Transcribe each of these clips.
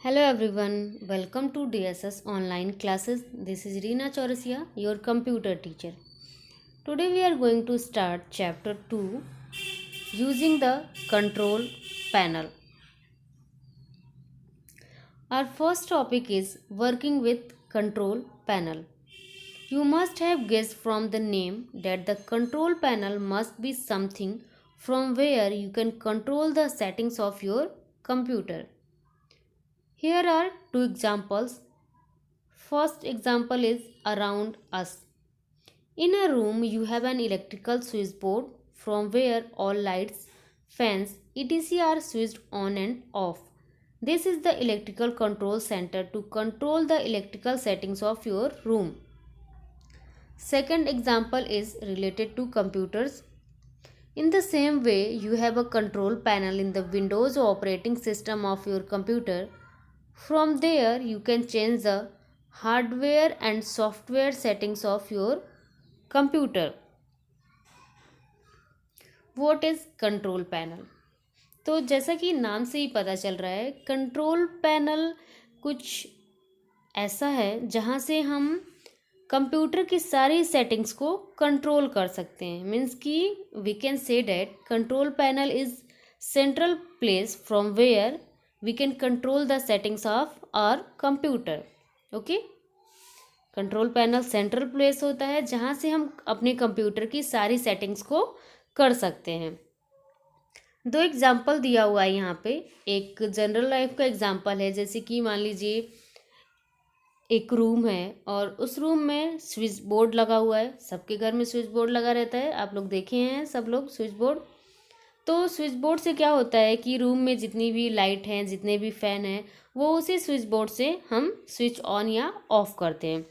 Hello everyone, welcome to DSS online classes. This is Reena Chaurasia, your computer teacher. Today we are going to start chapter 2 using the control panel. Our first topic is working with control panel. You must have guessed from the name that the control panel must be something from where you can control the settings of your computer. Here are two examples. First example is around us. In a room, you have an electrical switchboard from where all lights, fans, etc. are switched on and off. This is the electrical control center to control the electrical settings of your room. Second example is related to computers. In the same way, you have a control panel in the Windows operating system of your computer. From there, you can change the hardware and software settings of your computer. What is control panel? तो जैसा कि नाम से ही पता चल रहा है, control panel कुछ ऐसा है जहाँ से हम कंप्यूटर की सारी सेटिंग्स को कंट्रोल कर सकते हैं. मीन्स कि we can say that control panel is central place from where we can control the settings of our computer. Okay, control panel central place होता है जहाँ से हम अपने कंप्यूटर की सारी सेटिंग्स को कर सकते हैं. दो एग्जाम्पल दिया हुआ है यहाँ पे. एक जनरल लाइफ का एग्जाम्पल है, जैसे कि मान लीजिए एक रूम है और उस रूम में स्विच बोर्ड लगा हुआ है. सबके घर में स्विच बोर्ड लगा रहता है, आप लोग देखे हैं सब लोग स्विच बोर्ड. तो स्विच बोर्ड से क्या होता है कि रूम में जितनी भी लाइट हैं, जितने भी फ़ैन हैं, वो उसी स्विच बोर्ड से हम स्विच ऑन या ऑफ करते हैं.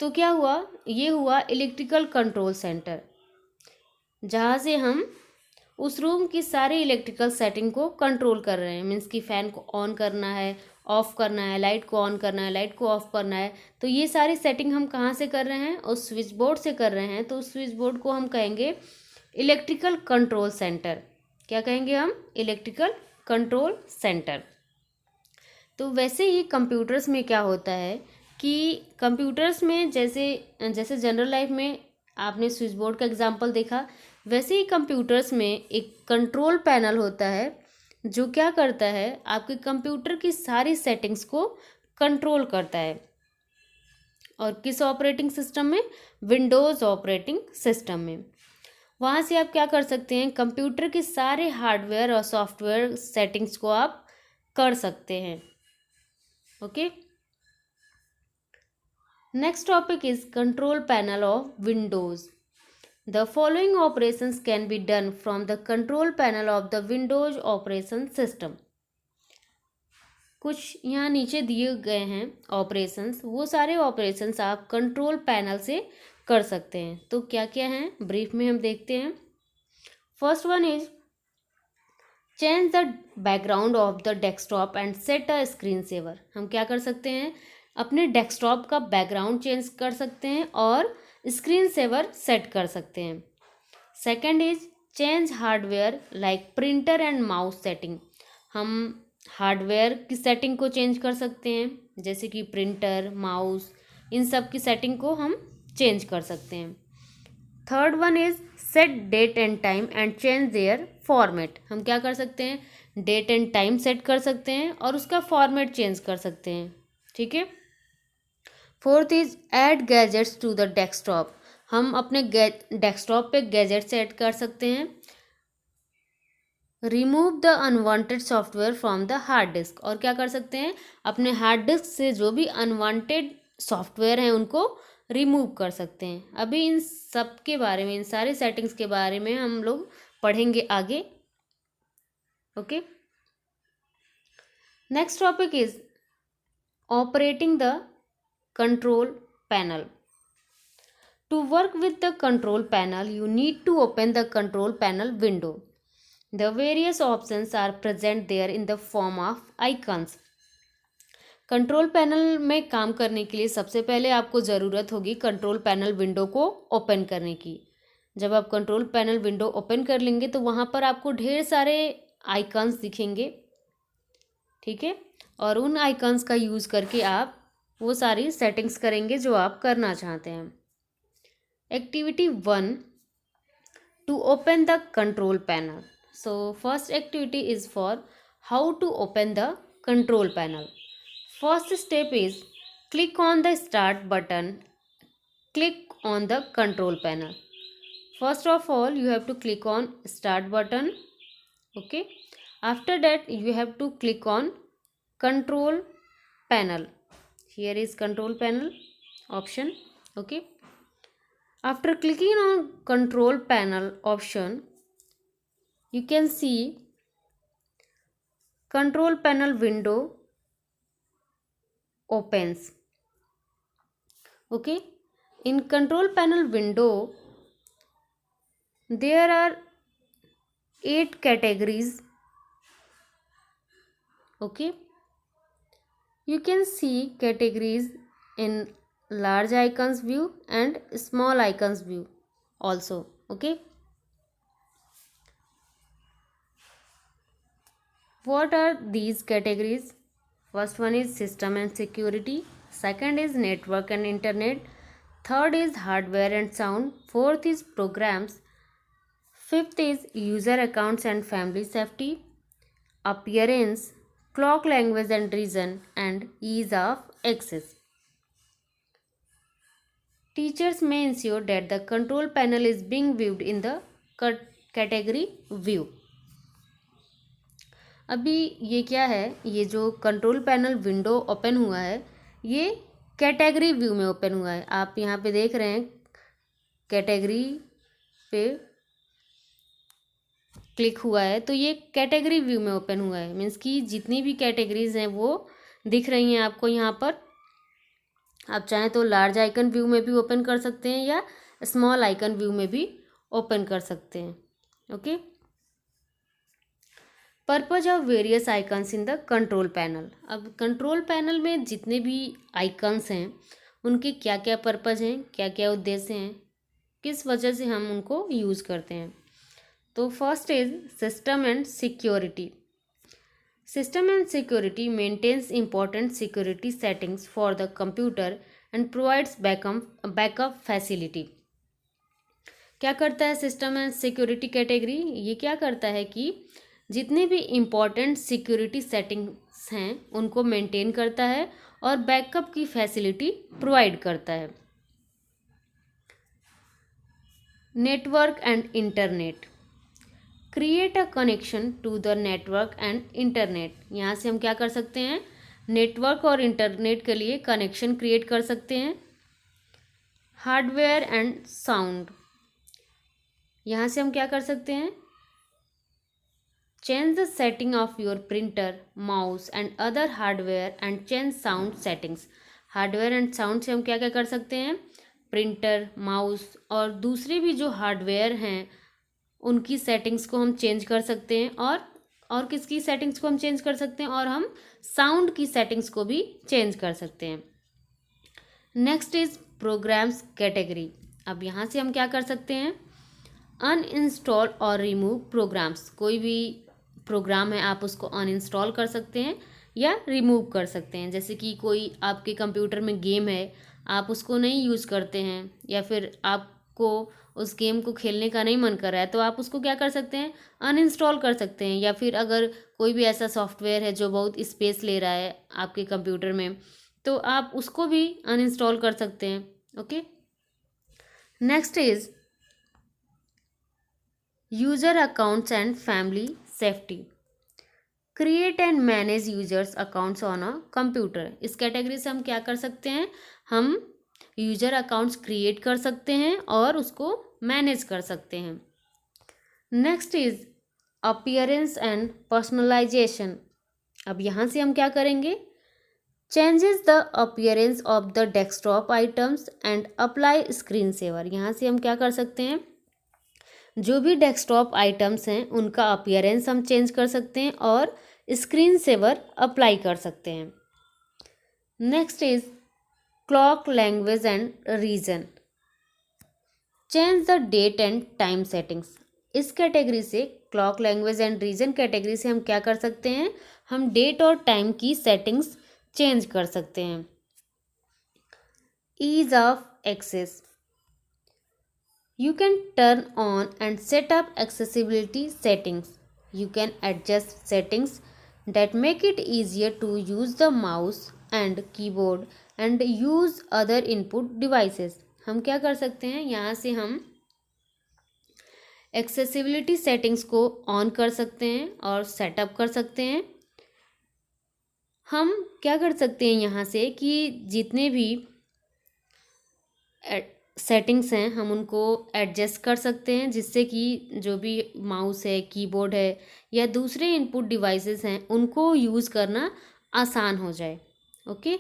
तो क्या हुआ, ये हुआ इलेक्ट्रिकल कंट्रोल सेंटर, जहाँ से हम उस रूम की सारी इलेक्ट्रिकल सेटिंग को कंट्रोल कर रहे हैं. मीन्स कि फ़ैन को ऑन करना है, ऑफ़ करना है, लाइट को ऑन करना है, लाइट को ऑफ़ करना है. तो ये सारी सेटिंग हम कहाँ से कर रहे हैं? उस स्विच बोर्ड से कर रहे हैं. तो उस स्विच बोर्ड को हम कहेंगे इलेक्ट्रिकल कंट्रोल सेंटर. क्या कहेंगे हम? Electrical control centre. तो वैसे ही कंप्यूटर्स में क्या होता है कि कंप्यूटर्स में जैसे जैसे जनरल लाइफ में आपने स्विच बोर्ड का एग्जांपल देखा, वैसे ही कंप्यूटर्स में एक कंट्रोल पैनल होता है जो क्या करता है, आपके कंप्यूटर की सारी सेटिंग्स को कंट्रोल करता है. और किस ऑपरेटिंग सिस्टम में? विंडोज़ ऑपरेटिंग सिस्टम में. वहाँ से आप क्या कर सकते हैं, कंप्यूटर के सारे हार्डवेयर और सॉफ्टवेयर सेटिंग्स को आप कर सकते हैं. Okay, next topic is control panel of Windows. The following operations can be done from the control panel of the Windows Operation System. कुछ यहाँ नीचे दिए गए हैं ऑपरेशंस, वो सारे ऑपरेशंस आप कंट्रोल पैनल से कर सकते हैं. तो क्या क्या हैं, ब्रीफ में हम देखते हैं. First one is change the background of the desktop and set a screen saver. हम क्या कर सकते हैं, अपने डेस्कटॉप का बैकग्राउंड चेंज कर सकते हैं और स्क्रीन सेवर सेट कर सकते हैं. Second is change hardware like printer and mouse setting. हम हार्डवेयर की सेटिंग को चेंज कर सकते हैं, जैसे कि प्रिंटर, माउस, इन सब की सेटिंग को हम चेंज कर सकते हैं. Third one is set date and time and change their format. हम क्या कर सकते हैं, डेट एंड टाइम सेट कर सकते हैं और उसका फॉर्मेट चेंज कर सकते हैं. ठीक है. Fourth is add gadgets to the desktop. हम अपने डेस्कटॉप पे गैजेट्स ऐड कर सकते हैं. Remove the unwanted software from the hard disk. और क्या कर सकते हैं, अपने हार्ड डिस्क से जो भी अनवांटेड सॉफ्टवेयर हैं उनको रिमूव कर सकते हैं. अभी इन सब के बारे में, इन सारे सेटिंग्स के बारे में हम लोग पढ़ेंगे आगे. Okay, next topic is operating the control panel. To work with the control panel, you need to open the control panel window. The various options are present there in the form of icons. Control panel में काम करने के लिए सबसे पहले आपको ज़रूरत होगी कंट्रोल पैनल विंडो को ओपन करने की. जब आप कंट्रोल पैनल विंडो ओपन कर लेंगे तो वहाँ पर आपको ढेर सारे आइकन्स दिखेंगे. ठीक है, और उन आइकन्स का यूज़ करके आप वो सारी सेटिंग्स करेंगे जो आप करना चाहते हैं। Activity 1, to open the control panel. So first activity is for how to open the control panel. First step is click on the start button, click on the control panel. First of all you have to click on start button. Okay, after that you have to click on control panel. Here is control panel option. Okay, after clicking on control panel option, you can see control panel window opens. Okay, in control panel window there are 8 categories. Okay, you can see categories in large icons view and small icons view also. Okay, what are these categories? First one is system and security, second is network and internet, third is hardware and sound, fourth is programs, fifth is user accounts and family safety, appearance, clock language and reason, and ease of access. Teachers may ensure that the control panel is being viewed in the category view. अभी ये क्या है, ये जो control panel window open हुआ है ये category view में ओपन हुआ है। आप यहाँ पे देख रहे हैं कैटेगरी पे क्लिक हुआ है तो ये कैटेगरी व्यू में ओपन हुआ है, मीन्स कि जितनी भी कैटेगरीज हैं वो दिख रही हैं आपको यहाँ पर। आप चाहें तो लार्ज आइकन व्यू में भी ओपन कर सकते हैं या स्मॉल आइकन व्यू में भी ओपन कर सकते हैं। Okay, purpose of various icons in the control panel. अब कंट्रोल पैनल में जितने भी आइकन्स हैं उनके क्या क्या पर्पज हैं, क्या क्या उद्देश्य हैं, किस वजह से हम उनको यूज़ करते हैं। तो first is system and security. System and security maintains important security settings for the computer and provides backup facility. क्या करता है सिस्टम एंड सिक्योरिटी कैटेगरी? ये क्या करता है कि जितने भी इम्पॉर्टेंट सिक्योरिटी सेटिंग्स हैं उनको मेंटेन करता है और बैकअप की फैसिलिटी प्रोवाइड करता है। Network and internet, create a connection to the network and internet. यहाँ से हम क्या कर सकते हैं, नेटवर्क और इंटरनेट के लिए कनेक्शन क्रिएट कर सकते हैं। हार्डवेयर एंड साउंड, यहाँ से हम क्या कर सकते हैं, change the setting of your printer, mouse and other hardware and change sound settings. Hardware and sound से हम क्या क्या कर सकते हैं, प्रिंटर, माउस और दूसरे भी जो हार्डवेयर हैं उनकी सेटिंग्स को हम चेंज कर सकते हैं। और किसकी सेटिंग्स को हम चेंज कर सकते हैं, और हम साउंड की सेटिंग्स को भी चेंज कर सकते हैं। Next is programs category. अब यहाँ से हम क्या कर सकते हैं, अनइंस्टॉल और रिमूव प्रोग्राम्स। कोई भी प्रोग्राम है आप उसको अनइंस्टॉल कर सकते हैं या रिमूव कर सकते हैं। जैसे कि कोई आपके कंप्यूटर में गेम है, आप उसको नहीं यूज़ करते हैं या फिर आपको उस गेम को खेलने का नहीं मन कर रहा है तो आप उसको क्या कर सकते हैं, अनइंस्टॉल कर सकते हैं। या फिर अगर कोई भी ऐसा सॉफ्टवेयर है जो बहुत स्पेस ले रहा है आपके कंप्यूटर में तो आप उसको भी अनइंस्टॉल कर सकते हैं। Okay, next is user accounts and family safety. Create and manage users accounts on a computer. इस कैटेगरी से हम क्या कर सकते हैं, हम यूजर अकाउंट्स क्रिएट कर सकते हैं और उसको मैनेज कर सकते हैं। Next is appearance and personalisation. अब यहाँ से हम क्या करेंगे, changes the appearance of the desktop items and apply screen saver. यहाँ से हम क्या कर सकते हैं, जो भी डेस्कटॉप आइटम्स हैं उनका अपीयरेंस हम चेंज कर सकते हैं और स्क्रीन सेवर अप्लाई कर सकते हैं। Next is clock language and region, change the date and time settings. इस कैटेगरी से clock language and region category से हम क्या कर सकते हैं, हम डेट और टाइम की सेटिंग्स चेंज कर सकते हैं। Ease of access, you can turn on and set up accessibility settings. You can adjust settings that make it easier to use the mouse and keyboard and use other input devices. हम क्या कर सकते हैं, यहाँ से हम accessibility settings को on कर सकते हैं और सेटअप कर सकते हैं। हम क्या कर सकते हैं यहाँ से कि जितने भी सेटिंग्स हैं हम उनको एडजस्ट कर सकते हैं, जिससे कि जो भी माउस है, कीबोर्ड है या दूसरे इनपुट डिवाइसेस हैं उनको यूज़ करना आसान हो जाए। ओके।